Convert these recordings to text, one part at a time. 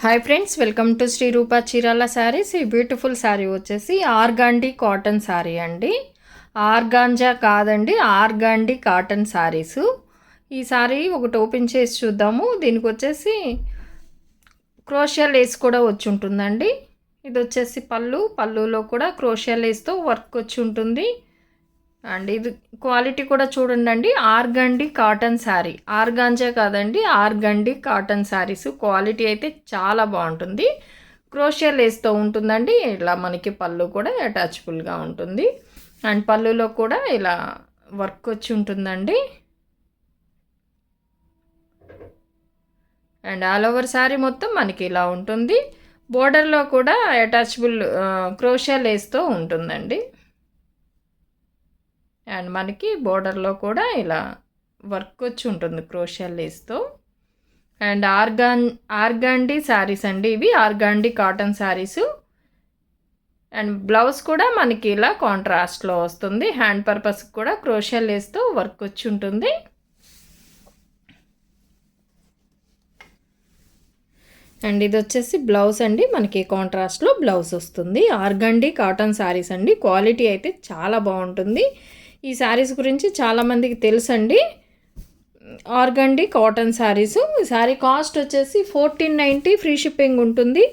Hi friends, welcome to Shri Rupa Chirala saris. ఈ beautiful sari వచ్చేసి ఆర్గాండి cotton sari అండి. ఆర్గాంజా కాదండి, ఆర్గాండి కాటన్ శారీసు. ఈ శారీ ఒకటి ఓపెన్ చేసి చూద్దాము. దీనికి వచ్చేసి క్రోషియా లేస్ కూడా వచ్చి ఉంటుందండి. ఇది వచ్చేసి పళ్ళులో కూడా క్రోషియా లేస్తో వర్క్ వచ్చి ఉంటుంది. అండ్ ఇది క్వాలిటీ కూడా చూడండి, ఆర్గండి కాటన్ శారీ. ఆర్గాంజా కాదండి, ఆర్గండి కాటన్ శారీస్. క్వాలిటీ అయితే చాలా బాగుంటుంది. క్రోషియా లేస్తో ఉంటుందండి. ఇలా మనకి పళ్ళు కూడా అటాచబుల్గా ఉంటుంది. అండ్ పళ్ళులో కూడా ఇలా వర్క్ వచ్చి ఉంటుందండి. అండ్ ఆల్ ఓవర్ శారీ మొత్తం మనకి ఇలా ఉంటుంది. బోర్డర్లో కూడా అటాచబుల్ క్రోషియా లేస్తో ఉంటుందండి. అండ్ మనకి బోర్డర్లో కూడా ఇలా వర్క్ వచ్చి ఉంటుంది క్రోషియా లేస్తో. అండ్ ఆర్గాండి శారీస్ అండి ఇవి, ఆర్గాండి కాటన్ శారీసు. అండ్ బ్లౌజ్ కూడా మనకి ఇలా కాంట్రాస్ట్లో వస్తుంది. హ్యాండ్ పర్పస్కి కూడా క్రోషియా లేస్తో వర్క్ వచ్చి ఉంటుంది. అండ్ ఇది వచ్చేసి బ్లౌజ్ అండి, మనకి కాంట్రాస్ట్లో బ్లౌజ్ వస్తుంది. ఆర్గాండి కాటన్ శారీస్ అండి. క్వాలిటీ అయితే చాలా బాగుంటుంది. ఈ శారీస్ గురించి చాలామందికి తెలుసండి. Organdie cotton saris. ఈ శారీ కాస్ట్ వచ్చేసి 1490, ఫ్రీ షిప్పింగ్ ఉంటుంది.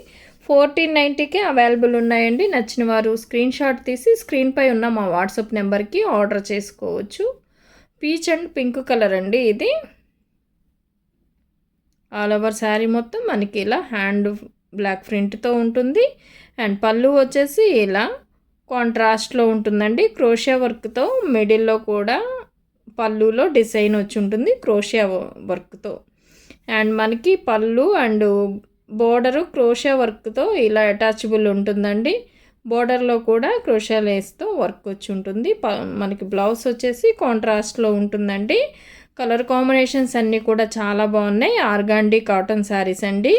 1490కే అవైలబుల్ ఉన్నాయండి. నచ్చిన వారు స్క్రీన్ షాట్ తీసి స్క్రీన్పై ఉన్న మా వాట్సాప్ నెంబర్కి ఆర్డర్ చేసుకోవచ్చు. పీచ్ అండ్ పింక్ కలర్ అండి ఇది. ఆల్ ఓవర్ శారీ మొత్తం మనకి ఇలా హ్యాండ్ బ్లాక్ ప్రింట్తో ఉంటుంది. అండ్ పళ్ళు వచ్చేసి ఇలా కాంట్రాస్ట్లో ఉంటుందండి. క్రోషియా వర్క్తో మిడిల్లో కూడా పళ్ళులో డిజైన్ వచ్చి ఉంటుంది క్రోషియా వర్క్తో. అండ్ మనకి పళ్ళు అండ్ బోర్డరు క్రోషియా వర్క్తో ఇలా అటాచబుల్ ఉంటుందండి. బోర్డర్లో కూడా క్రోషియా లేస్తో వర్క్ వచ్చి ఉంటుంది. మనకి బ్లౌజ్ వచ్చేసి కాంట్రాస్ట్లో ఉంటుందండి. కలర్ కాంబినేషన్స్ అన్నీ కూడా చాలా బాగున్నాయి. ఆర్గాండి కాటన్ శారీస్ అండి.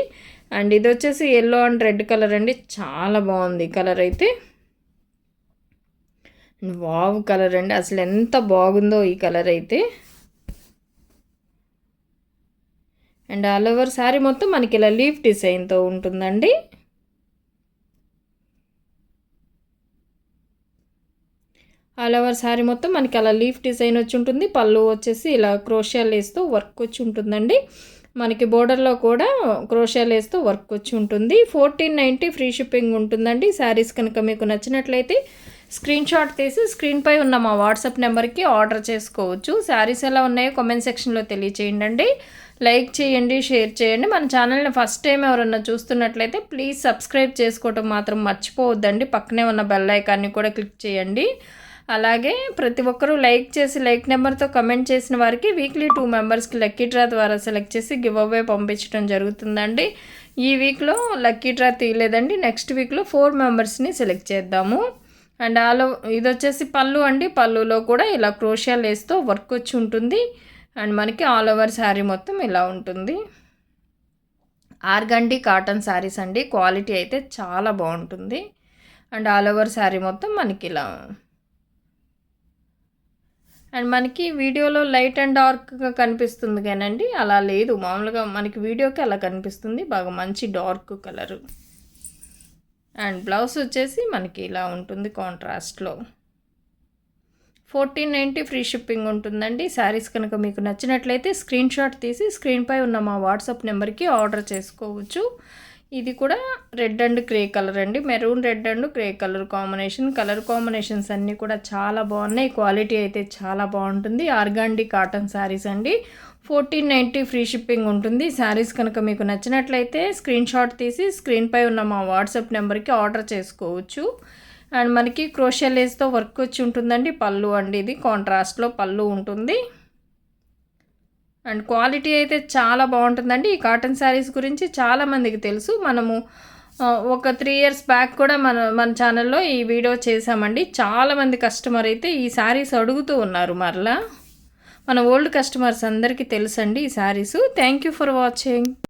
అండ్ ఇది వచ్చేసి ఎల్లో అండ్ రెడ్ కలర్ అండి. చాలా బాగుంది కలర్ అయితే. వావ్ కలర్ అండి, అసలు ఎంత బాగుందో ఈ కలర్ అయితే. అండ్ ఆల్ ఓవర్ శారీ మొత్తం మనకి ఇలా లీఫ్ డిజైన్తో ఉంటుందండి. ఆల్ ఓవర్ శారీ మొత్తం మనకి అలా లీఫ్ డిజైన్ వచ్చి ఉంటుంది. పళ్ళు వచ్చేసి ఇలా క్రోషియా లేస్తో వర్క్ వచ్చి ఉంటుందండి. మనకి బోర్డర్లో కూడా క్రోషియా లేస్తో వర్క్ వచ్చి ఉంటుంది. 1490 ఫ్రీ షిప్పింగ్ ఉంటుందండి. శారీస్ కనుక మీకు నచ్చినట్లయితే స్క్రీన్ షాట్ తీసి స్క్రీన్పై ఉన్న మా వాట్సాప్ నెంబర్కి ఆర్డర్ చేసుకోవచ్చు. శారీస్ ఎలా ఉన్నాయో కామెంట్ సెక్షన్లో తెలియచేయండి. లైక్ చేయండి, షేర్ చేయండి. మన ఛానల్ని ఫస్ట్ టైం ఎవరన్నా చూస్తున్నట్లయితే ప్లీజ్ సబ్స్క్రైబ్ చేసుకోవటం మాత్రం మర్చిపోవద్దండి. పక్కనే ఉన్న బెల్ ఐకాన్ని కూడా క్లిక్ చేయండి. అలాగే ప్రతి ఒక్కరూ లైక్ చేసి లైక్ నెంబర్తో కమెంట్ చేసిన వారికి వీక్లీ 2 మెంబర్స్కి లక్కీ డ్రా ద్వారా సెలెక్ట్ చేసి గివ్ అవే పంపించడం జరుగుతుందండి. ఈ వీక్లో లక్కీ డ్రా తీయలేదండి. నెక్స్ట్ వీక్లో 4 మెంబర్స్ని సెలెక్ట్ చేద్దాము. అండ్ ఇది వచ్చేసి పళ్ళు అండి. పళ్ళులో కూడా ఇలా క్రోషియా లేస్తో వర్క్ వచ్చి ఉంటుంది. అండ్ మనకి ఆల్ ఓవర్ శారీ మొత్తం ఇలా ఉంటుంది. ఆర్గండి కాటన్ శారీస్ అండి. క్వాలిటీ అయితే చాలా బాగుంటుంది. అండ్ ఆల్ ఓవర్ శారీ మొత్తం మనకి ఇలా. అండ్ మనకి వీడియోలో లైట్ అండ్ డార్క్గా కనిపిస్తుంది కానండి, అలా లేదు. మామూలుగా మనకి వీడియోకి అలా కనిపిస్తుంది. బాగా మంచి డార్క్ కలరు. అండ్ బ్లౌజ్ వచ్చేసి మనకి ఇలా ఉంటుంది కాంట్రాస్ట్లో. 1490 ఫ్రీ షిప్పింగ్ ఉంటుందండి. శారీస్ కనుక మీకు నచ్చినట్లయితే స్క్రీన్ షాట్ తీసి స్క్రీన్పై ఉన్న మా వాట్సాప్ నెంబర్కి ఆర్డర్ చేసుకోవచ్చు. ఇది కూడా రెడ్ అండ్ గ్రే కలర్ అండి. Maroon red and grey colour combinations అన్నీ కూడా చాలా బాగున్నాయి. క్వాలిటీ అయితే చాలా బాగుంటుంది. ఆర్గాండి కాటన్ శారీస్ అండి. 1490 ఫ్రీ షిప్పింగ్ ఉంటుంది. శారీస్ కనుక మీకు నచ్చినట్లయితే స్క్రీన్ షాట్ తీసి స్క్రీన్పై ఉన్న మా వాట్సాప్ నెంబర్కి ఆర్డర్ చేసుకోవచ్చు. అండ్ మనకి క్రోషియా లేస్తో వర్క్ వచ్చి ఉంటుందండి. పళ్ళు అండి, ఇది కాంట్రాస్ట్లో పళ్ళు ఉంటుంది. అండ్ క్వాలిటీ అయితే చాలా బాగుంటుందండి. ఈ కాటన్ శారీస్ గురించి చాలామందికి తెలుసు. మనము ఒక 3 ఇయర్స్ బ్యాక్ కూడా మన ఛానల్లో ఈ వీడియో చేసామండి. చాలామంది కస్టమర్ అయితే ఈ శారీస్ అడుగుతూ ఉన్నారు. మరలా మన ఓల్డ్ కస్టమర్స్ అందరికీ తెలుసండి ఈ saris. Thank you for watching.